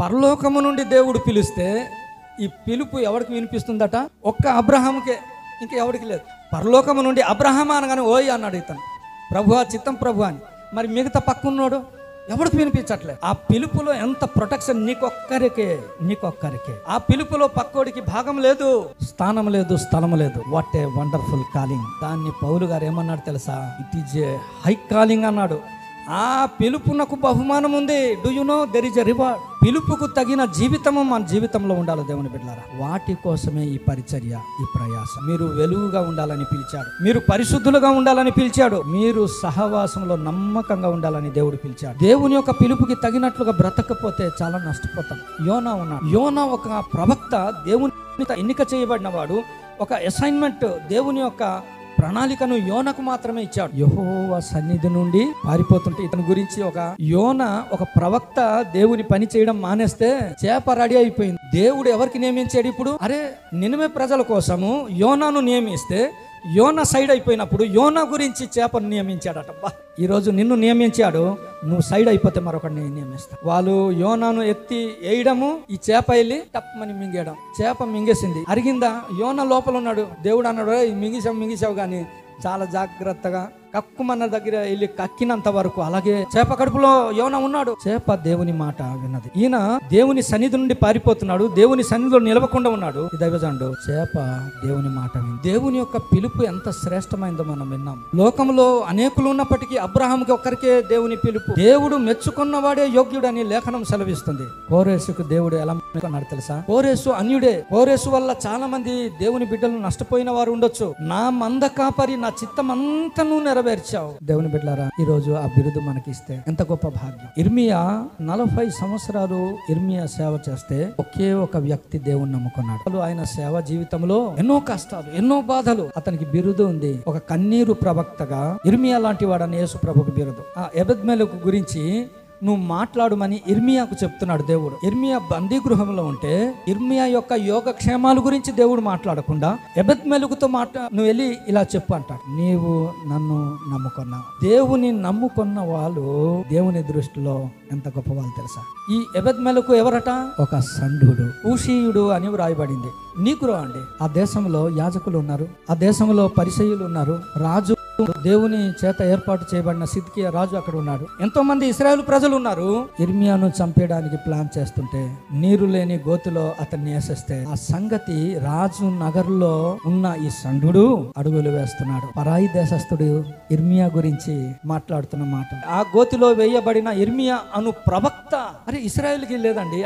పరలోకము నుండి దేవుడు పిలిస్తే ఈ పిలుపు ఎవరికి వినిపిస్తుందట? ఒక్క అబ్రహాముకే, ఇంకా ఎవరికి లేదు. పరలోకము నుండి అబ్రహాం అనగానే ఓయ్ అన్నాడు ఇతను, ప్రభువా చిత్తం ప్రభు అని. మరి మిగతా పక్కన్నాడు ఎవరికి వినిపించట్లేదు. ఆ పిలుపులో ఎంత ప్రొటెక్షన్, నీకొక్కరికే. ఆ పిలుపులో పక్కోడికి భాగం లేదు, స్థానం లేదు, స్థలం లేదు. What a wonderful calling. దాన్ని పౌలు గారు ఏమన్నాడు తెలుసా? It is a high calling అన్నాడు. ఆ పిలుపునకు బహుమానం ఉంది. Do you know there is a reward. పిలుపుకు తగిన జీవితము మన జీవితంలో ఉండాలి దేవుని బిడ్డలారా. వాటి కోసమే ఈ పరిచర్య, ఈ ప్రయాసం. మీరు వెలుగుగా ఉండాలని పిలిచాడు, మీరు పరిశుద్ధులుగా ఉండాలని పిలిచాడు, మీరు సహవాసంలో నమ్మకంగా ఉండాలని దేవుడు పిలిచాడు. దేవుని యొక్క పిలుపుకి తగినట్లుగా బ్రతకపోతే చాలా నష్టపోతాం. యోనా ఉన్నాడు. యోనా ఒక ప్రవక్త, దేవుని ఎన్నిక చేయబడిన వాడు. ఒక అసైన్మెంట్, దేవుని యొక్క ప్రణాళికను యోనకు మాత్రమే ఇచ్చాడు. యెహోవా సన్నిధి నుండి పారిపోతుంటే ఇతని గురించి ఒక ప్రవక్త దేవుని పని చేయడం మానేస్తే చేప రెడీ అయిపోయింది. దేవుడు ఎవరికి నియమించాడు ఇప్పుడు? అరే నినివే ప్రజల కోసము యోనాను నియమిస్తే యోనా సైడ్ అయిపోయినప్పుడు యోనా గురించి చేపను నియమించాడట. ఈరోజు నిన్ను నియమించాడు, నువ్వు సైడ్ అయిపోతే మరొకరిని నియమిస్తా. వాళ్ళు యోనాను ఎత్తి వేయడము, ఈ చేప వెళ్ళి టప్మని మింగేయడం. చేప మింగేసింది, అరిగిందా? యోనా లోపల ఉన్నాడు. దేవుడు అన్నాడు, మింగిసావు కానీ చాలా జాగ్రత్తగా కక్కుమన్న దగ్గర వెళ్ళి కక్కినంత వరకు. అలాగే చేప కడుపులో యోనా ఉన్నాడు. చేప దేవుని మాట విన్నది. ఈయన దేవుని సన్నిధి నుండి పారిపోతున్నాడు, దేవుని సన్నిధిలో నిలవకుండా ఉన్నాడు. ఈ దైవజనుడు చేప దేవుని మాట విని. దేవుని యొక్క పిలుపు ఎంత శ్రేష్టమైందో మనం విన్నాం. లోకంలో అనేకులు ఉన్నప్పటికీ అబ్రహాంకి ఒక్కరికే దేవుని పిలుపు. దేవుడు మెచ్చుకున్నవాడే యోగ్యుడని లేఖనం సెలవిస్తుంది. కోరేసుకు దేవుడు ఎలా మెచ్చుకున్నాడు తెలుసా? కోరేసు అన్యుడే. కోరేసు వల్ల చాలా మంది దేవుని బిడ్డలు నష్టపోయిన వారు ఉండొచ్చు. నా మంద కాపరి, నా చిత్తం అంతను నెరవేర్చావు. దేవుని బిడ్డలారా, ఈ రోజు ఆ బిరుదు మనకి ఇస్తే ఎంత గొప్ప భాగ్యం. ఇర్మియా 40 సంవత్సరాలు ఇర్మియా సేవ చేస్తే ఒకే ఒక వ్యక్తి దేవుని నమ్ముకున్నాడు. ఆయన సేవ జీవితంలో ఎన్నో కష్టాలు, ఎన్నో బాధలు. అతనికి బిరుదు ఉంది, ఒక కన్నీరు ప్రవక్తగా. ఇర్మియా లాంటి వాడని యేసు ప్రభుకు బిరుదు. ఆ ఎబెద్మెలకు గురించి నువ్వు మాట్లాడమని ఇర్మియాకు చెప్తున్నాడు దేవుడు. ఇర్మియా బందీ గృహంలో ఉంటే ఇర్మియా యొక్క యోగక్షేమాల గురించి దేవుడు మాట్లాడకుండా ఎబెద్మెలకుతో నువ్వు వెళ్ళి ఇలా చెప్పు అంటాడు. నీవు నన్ను నమ్ముకున్నావు. దేవుని నమ్ముకున్న వాళ్ళు దేవుని దృష్టిలో ఎంత గొప్ప వాళ్ళు తెలుసా? ఈ ఎబెద్మెలకు ఎవరట? ఒక సంఢుడు, ఊషీయుడు అని వ్రాయబడింది. నీకురో అండి. ఆ దేశంలో యాజకులు ఉన్నారు, ఆ దేశంలో పరిసయ్యులు ఉన్నారు, రాజు దేవుని చేత ఏర్పాటు చేయబడిన సిద్కియా రాజు అక్కడ ఉన్నాడు, ఎంతో మంది ఇశ్రాయేలు ప్రజలు ఉన్నారు. ఇర్మియాను చంపేయడానికి ప్లాన్ చేస్తుంటే నీరు లేని గోతులో అతన్ని వేసేస్తే ఆ సంగతి రాజు నగర్లో ఉన్న ఈ సంఢుడు అడుగులు వేస్తున్నాడు. పరాయి దేశస్థుడు ఇర్మియా గురించి మాట్లాడుతున్న మాట. ఆ గోతిలో వేయబడిన ఇర్మియా అను ప్రవక్త, అరే ఇశ్రాయేలుకి లేదండి,